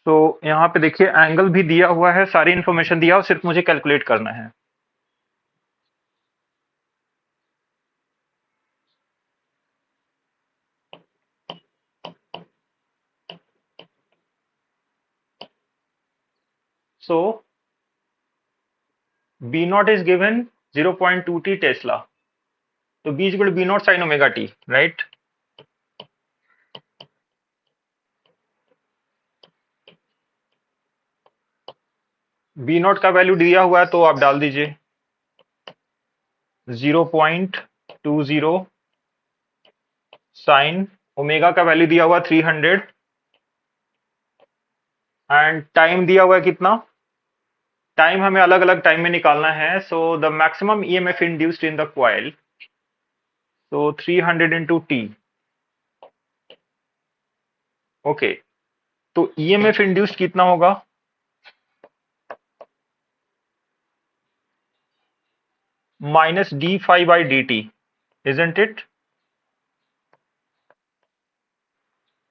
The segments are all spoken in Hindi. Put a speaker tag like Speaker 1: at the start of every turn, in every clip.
Speaker 1: तो यहाँ पे देखिए एंगल भी दिया हुआ है, सारी इंफॉर्मेशन दिया हुआ, सिर्फ मुझे कैलकुलेट करना है। So B naught is given 0.2 t tesla, तो B equal B naught sine omega T, right. B naught का वैल्यू दिया हुआ है तो आप डाल दीजिए 0.20 साइन ओमेगा का वैल्यू दिया हुआ 300 एंड टाइम दिया हुआ है कितना, टाइम हमें अलग अलग टाइम में निकालना है। So the maximum EMF induced in the coil, so 300 into T. Okay, तो ईएमएफ इंड्यूस्ड कितना होगा, minus D five by D T, isn't it.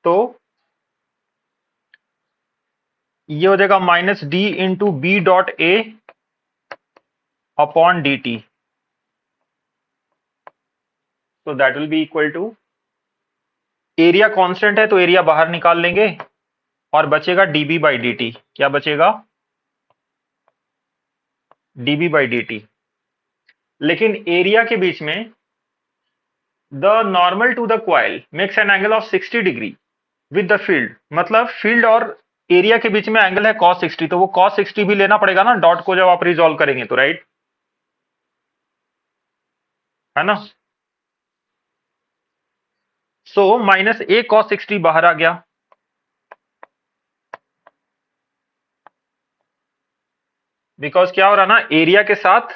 Speaker 1: तो ये हो जाएगा minus D into B dot A upon D T, तो that will be equal to, area constant है तो एरिया बाहर निकाल लेंगे और बचेगा डीबी बाई डी टी। क्या बचेगा, डीबी बाई डी टी। लेकिन एरिया के बीच में the normal to the coil makes an angle of 60 degree with the field, मतलब फील्ड और एरिया के बीच में एंगल है cos 60, तो वो cos 60 भी लेना पड़ेगा ना डॉट को जब आप रिजॉल्व करेंगे तो, राइट, है ना। सो माइनस ए cos 60 बाहर आ गया, बिकॉज क्या हो रहा है ना, एरिया के साथ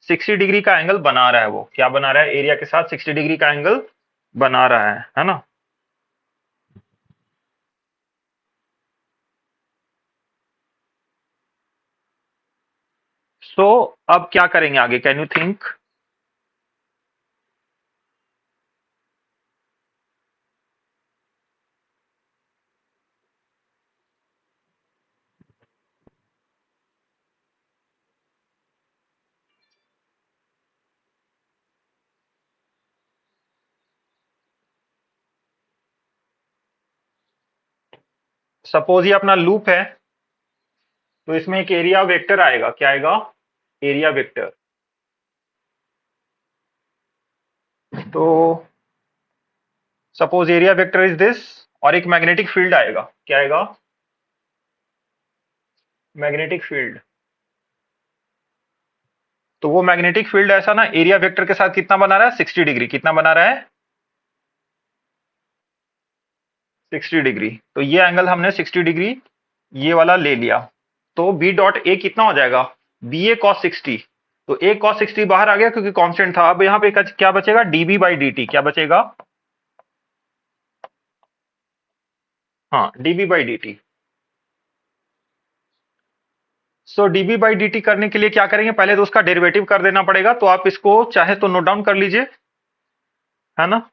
Speaker 1: 60 डिग्री का एंगल बना रहा है। वो क्या बना रहा है, एरिया के साथ 60 डिग्री का एंगल बना रहा है ना। सो अब क्या करेंगे आगे, कैन यू थिंक। सपोज ये अपना लूप है, तो इसमें एक एरिया वेक्टर आएगा, क्या आएगा, एरिया वेक्टर। तो suppose area vector is this, और एक मैग्नेटिक फील्ड आएगा, क्या आएगा, मैग्नेटिक फील्ड। तो वो मैग्नेटिक फील्ड ऐसा ना एरिया वेक्टर के साथ कितना बना रहा है, 60 डिग्री, कितना बना रहा है, 60 डिग्री। तो ये एंगल हमने 60 डिग्री ये वाला ले लिया, तो बी डॉट ए कितना हो जाएगा, बी ए कॉस 60। तो ए कॉस 60 बाहर आ गया क्योंकि कांस्टेंट था। अब यहाँ पे क्या बचेगा, डीबी बाई डी टी, क्या बचेगा, हाँ dB by D T. So dB by D T करने के लिए क्या करेंगे, पहले तो उसका डेरिवेटिव कर देना पड़ेगा, तो आप इसको चाहे तो नोट डाउन कर लीजिए, है ना।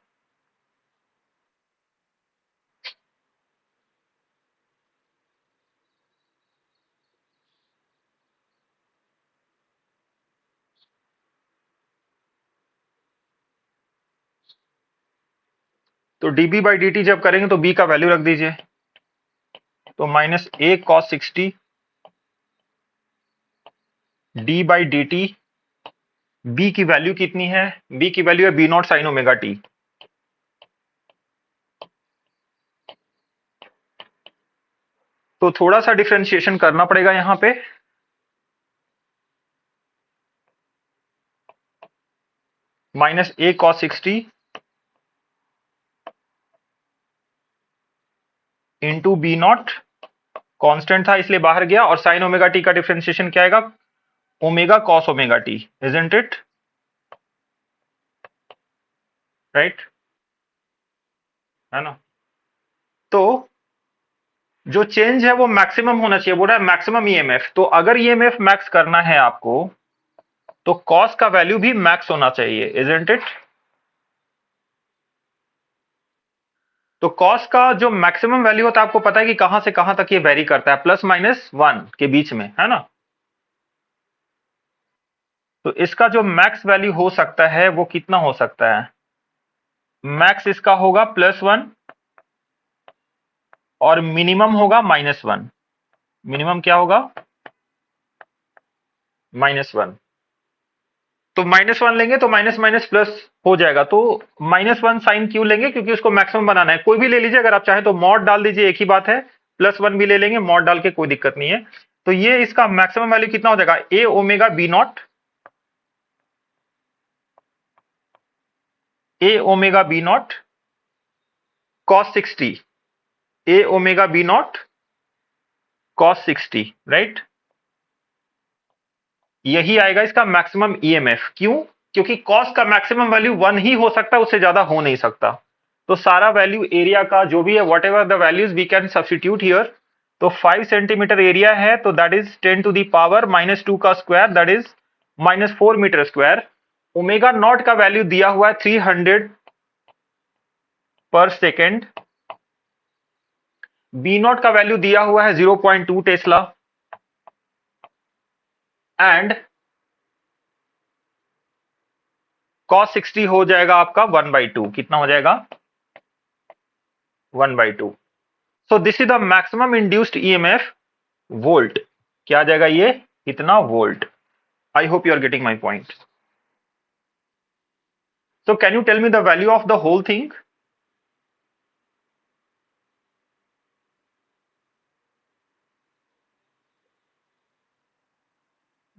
Speaker 1: तो डीबी बाई डी टी जब करेंगे तो बी का वैल्यू रख दीजिए, तो minus A cos 60 D by D T. B की वैल्यू कितनी है, बी की वैल्यू है B naught sine omega T. तो थोड़ा सा डिफ्रेंशिएशन करना पड़ेगा यहां पे, minus A cos 60 into B naught, constant था इसलिए बाहर गया, और साइन ओमेगा टी का डिफ्रेंशिएशन क्या आएगा, omega cos omega T, isn't it, right, है ना। तो जो चेंज है वो मैक्सिमम होना चाहिए, बोल रहा है मैक्सिमम ईएमएफ। तो अगर ईएमएफ मैक्स करना है आपको, तो कॉस का वैल्यू भी मैक्स होना चाहिए, इजंट इट। तो कॉस का जो मैक्सिमम वैल्यू होता है आपको पता है कि कहां से कहां तक ये वेरी करता है, +-1 के बीच में, है ना। तो इसका जो मैक्स वैल्यू हो सकता है वो कितना हो सकता है? मैक्स इसका होगा +1 और मिनिमम होगा -1। मिनिमम क्या होगा? -1। तो -1 लेंगे तो माइनस माइनस प्लस हो जाएगा। तो -1 साइन क्यों लेंगे? क्योंकि उसको मैक्सिमम बनाना है। कोई भी ले लीजिए, अगर आप चाहें तो मॉड डाल दीजिए, एक ही बात है। +1 भी ले लेंगे, मॉड डाल के कोई दिक्कत नहीं है। तो ये इसका मैक्सिमम वैल्यू कितना हो जाएगा? A omega B naught, A omega B naught cos 60, A omega B naught cos 60, right. यही आएगा इसका मैक्सिमम ईएमएफ। क्यों? क्योंकि कॉस का मैक्सिमम वैल्यू 1 ही हो सकता है, उससे ज्यादा हो नहीं सकता। तो सारा वैल्यू एरिया का जो भी है, whatever the values we can substitute here. तो 5 सेंटीमीटर एरिया है, तो that is 10 to the power -2 का square, that is -4 metre square. Omega naught का वैल्यू दिया हुआ है 300 पर सेकेंड। बी नॉट का वैल्यू दिया हुआ है 0.2 टेस्ला। एंड cos 60 हो जाएगा आपका 1/2। कितना हो जाएगा? 1/2। So this is the maximum induced EMF volt. क्या आ जाएगा ये? इतना volt. I hope you are getting my point. So can you tell me the value of the whole thing?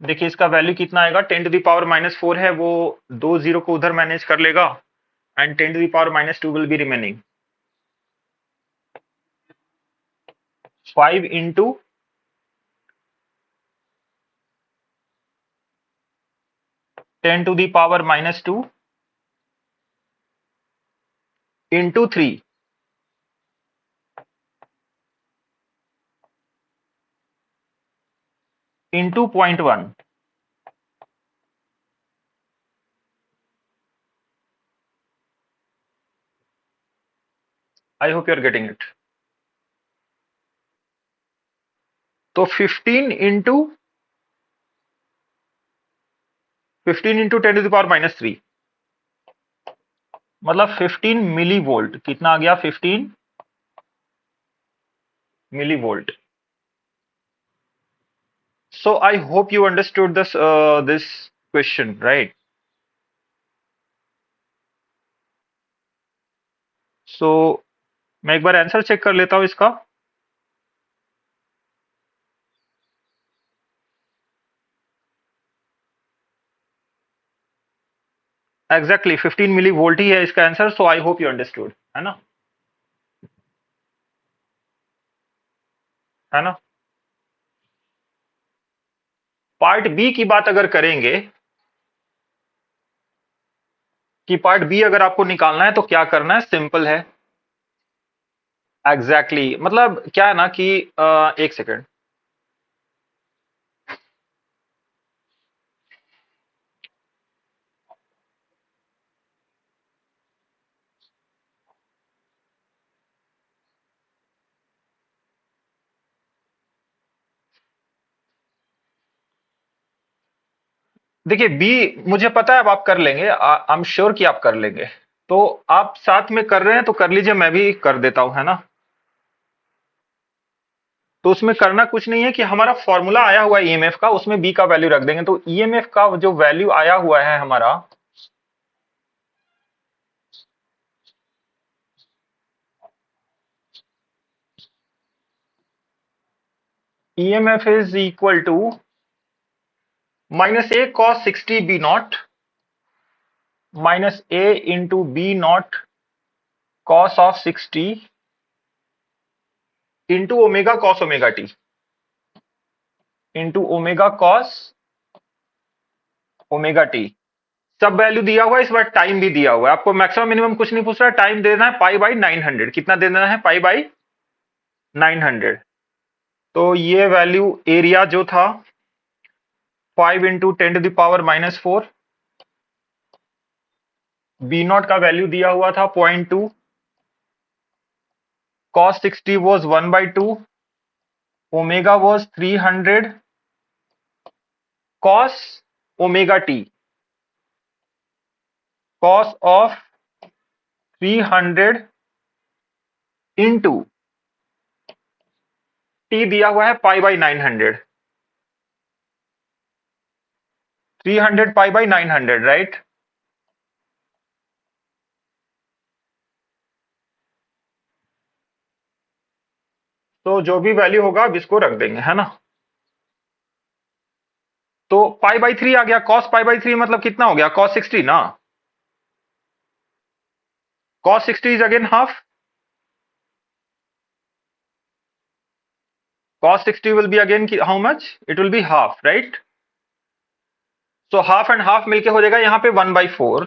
Speaker 1: देखिए इसका वैल्यू कितना आएगा? 10 टू द पावर -4 है, वो दो जीरो को उधर मैनेज कर लेगा, and 10 to the power -2 will be remaining. 5 into 10 to the power -2 into 3 into 0.1। I hope you are getting it. तो 15 इंटू 10 टू द पावर -3, मतलब 15 मिली वोल्ट। कितना आ गया? 15 millivolt. So I hope you understood this question, right? So मैं एक बार आंसर चेक कर लेता हूं इसका। एग्जैक्टली 15 मिली वोल्ट ही है इसका answer. So I hope you understood, है ना? है ना? पार्ट बी की बात अगर करेंगे कि पार्ट बी अगर आपको निकालना है तो क्या करना है? सिंपल है। एग्जैक्टली मतलब क्या है ना कि एक सेकेंड। देखिए बी मुझे पता है अब आप कर लेंगे, आई एम श्योर कि आप कर लेंगे। तो आप साथ में कर रहे हैं तो कर लीजिए, मैं भी कर देता हूं, है ना। तो उसमें करना कुछ नहीं है कि हमारा फॉर्मूला आया हुआ है ईएमएफ का, उसमें बी का वैल्यू रख देंगे। तो ईएमएफ का जो वैल्यू आया हुआ है हमारा, EMF is equal to -a cos 60 B naught -a into B naught cos of 60 into omega cos omega T into omega cos omega T. सब वैल्यू दिया हुआ है, इस बार टाइम भी दिया हुआ है। आपको मैक्सिमम मिनिमम कुछ नहीं पूछ रहा है, टाइम देना है π/900। कितना दे देना है? π/900। तो ये वैल्यू एरिया जो था 5 into 10 to the power -4, B naught का वैल्यू दिया हुआ था 0.2, cos 60 was 1/2, omega was 300 cos omega t, cos of 300 into t दिया हुआ है pi by 900, 300 pi by 900, right? तो जो भी वैल्यू होगा अब इसको रख देंगे, है ना? तो पाई बाई 3 आ गया, cos पाई बाई 3 मतलब कितना हो गया? cos 60 ना, cos 60 is again half, cos 60 will be again how much? It will be half, right? So half and half मिलके हो जाएगा यहाँ पे 1/4.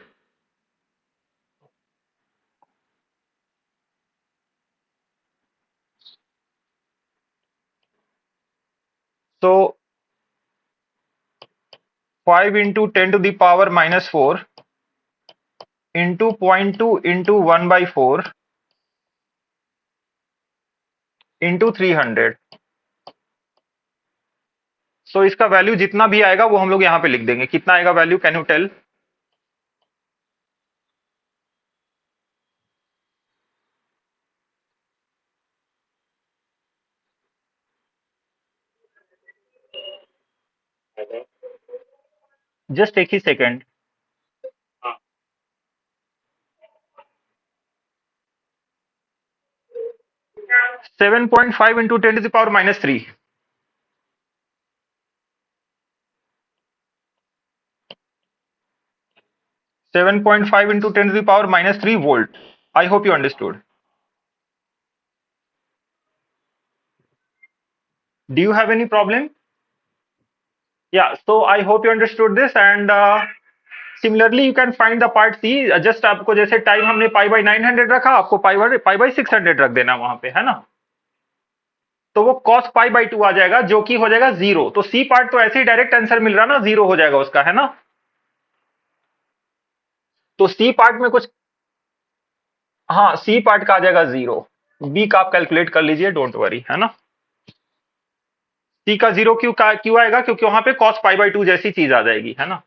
Speaker 1: So 5 into 10 to the power minus 4 into 0.2 into 1/4 into 300. So इसका वैल्यू जितना भी आएगा वो हम लोग यहाँ पे लिख देंगे। कितना आएगा value, can you tell? Just एक ही second. 7.5 into 10 to the power minus 3. 7.5 into 10 to the power minus 3 volt. I hope you understood. Do you have any problem? Yeah, so I hope you understood this, and similarly you can find the part C. Just आपको जैसे टाइम हमने पाई बाई 900 रखा, आपको पाई बाई 600 रख देना वहां पे, है ना? तो वो cos पाई बाई 2 आ जाएगा, जो कि हो जाएगा 0। तो सी पार्ट तो ऐसे ही डायरेक्ट आंसर मिल रहा ना, 0 हो जाएगा उसका, है ना? तो सी पार्ट में कुछ, हाँ सी पार्ट का आ जाएगा 0। बी का आप कैलकुलेट कर लीजिए, डोंट वरी, है ना? सी का 0 क्यों आएगा? क्योंकि वहां पे cos पाई बाई 2 जैसी चीज आ जाएगी, है ना?